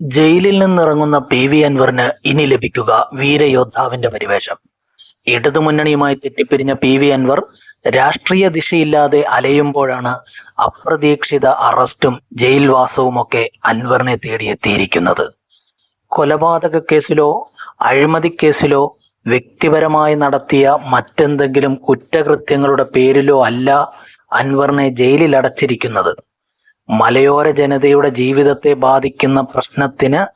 ജയിലിൽ നിന്നിറങ്ങുന്ന പി.വി. അൻവറിന് ഇനി ലഭിക്കുക വീരയോദ്ധാവിന്റെ പരിവേഷം. ഇടതുമുന്നണിയുമായി തെറ്റിപ്പിരിഞ്ഞ പി.വി. അൻവർ രാഷ്ട്രീയ ദിശയില്ലാതെ അലയുമ്പോഴാണ് അപ്രതീക്ഷിത അറസ്റ്റും ജയിൽവാസവുമൊക്കെ അൻവറിനെ തേടിയെത്തിയിരിക്കുന്നത്. കൊലപാതക കേസിലോ അഴിമതിക്കേസിലോ വ്യക്തിപരമായി നടത്തിയ മറ്റെന്തെങ്കിലും കുറ്റകൃത്യങ്ങളുടെ പേരിലോ അല്ല അൻവറിനെ ജയിലിൽ അടച്ചിരിക്കുന്നത്. മലയോര ജനതയുടെ ജീവിതത്തെ ബാധിക്കുന്ന പ്രശ്നത്തിന്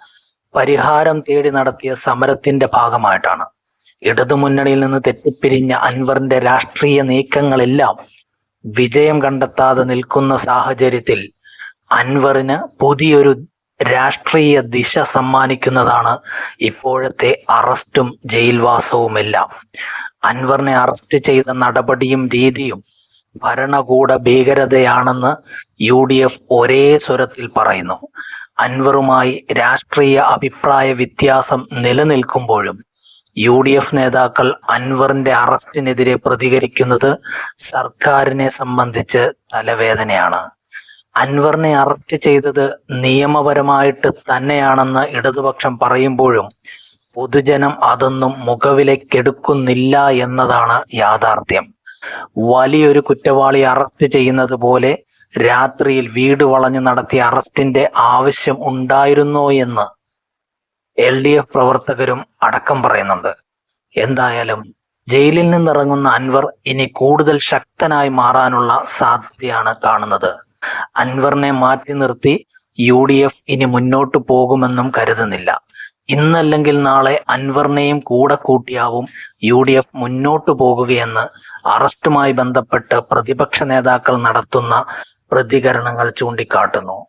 പരിഹാരം തേടി നടത്തിയ സമരത്തിന്റെ ഭാഗമായിട്ടാണ്. ഇടതുമുന്നണിയിൽ നിന്ന് തെറ്റിപ്പിരിഞ്ഞ അൻവറിന്റെ രാഷ്ട്രീയ നീക്കങ്ങളെല്ലാം വിജയം കണ്ടെത്താതെ നിൽക്കുന്ന സാഹചര്യത്തിൽ അൻവറിന് പുതിയൊരു രാഷ്ട്രീയ ദിശ സമ്മാനിക്കുന്നതാണ് ഇപ്പോഴത്തെ അറസ്റ്റും ജയിൽവാസവുമെല്ലാം. അൻവറിനെ അറസ്റ്റ് ചെയ്ത നടപടിയും രീതിയും ഭരണകൂട ഭീകരതയാണെന്ന് UDF ഒരേ സ്വരത്തിൽ പറയുന്നു. അൻവറുമായി രാഷ്ട്രീയ അഭിപ്രായ വ്യത്യാസം നിലനിൽക്കുമ്പോഴും UDF നേതാക്കൾ അൻവറിന്റെ അറസ്റ്റിനെതിരെ പ്രതികരിക്കുന്നത് സർക്കാരിനെ സംബന്ധിച്ച് തലവേദനയാണ്. അൻവറിനെ അറസ്റ്റ് ചെയ്തത് നിയമപരമായിട്ട് തന്നെയാണെന്ന് ഇടതുപക്ഷം പറയുമ്പോഴും പൊതുജനം അതൊന്നും മുഖവിലക്കെടുക്കുന്നില്ല എന്നതാണ് യാഥാർത്ഥ്യം. വലിയൊരു കുറ്റവാളി അറസ്റ്റ് ചെയ്യുന്നത് പോലെ രാത്രിയിൽ വീട് വളഞ്ഞു നടത്തിയ അറസ്റ്റിന്റെ ആവശ്യം ഉണ്ടായിരുന്നോ എന്ന് LDF പ്രവർത്തകരും അടക്കം പറയുന്നുണ്ട്. എന്തായാലും ജയിലിൽ നിന്നിറങ്ങുന്ന അൻവർ ഇനി കൂടുതൽ ശക്തനായി മാറാനുള്ള സാധ്യതയാണ് കാണുന്നത്. അൻവറിനെ മാറ്റി നിർത്തി UDF ഇനി മുന്നോട്ട് പോകുമെന്നും കരുതുന്നില്ല. ഇന്നല്ലെങ്കിൽ നാളെ അൻവറിനെയും കൂടെ കൂട്ടിയാവും UDF മുന്നോട്ടു പോകുകയെന്ന് അറസ്റ്റുമായി ബന്ധപ്പെട്ട് പ്രതിപക്ഷ നേതാക്കൾ നടത്തുന്ന പ്രതികരണങ്ങൾ ചൂണ്ടിക്കാട്ടുന്നു.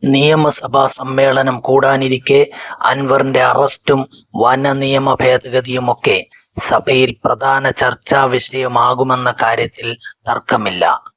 നിയമസഭാ സമ്മേളനം കൂടാനിരിക്കെ അൻവറിന്റെ അറസ്റ്റും വന നിയമ ഭേദഗതിയുമൊക്കെ സഭയിൽ പ്രധാന ചർച്ചാ വിഷയമാകുമെന്ന കാര്യത്തിൽ തർക്കമില്ല.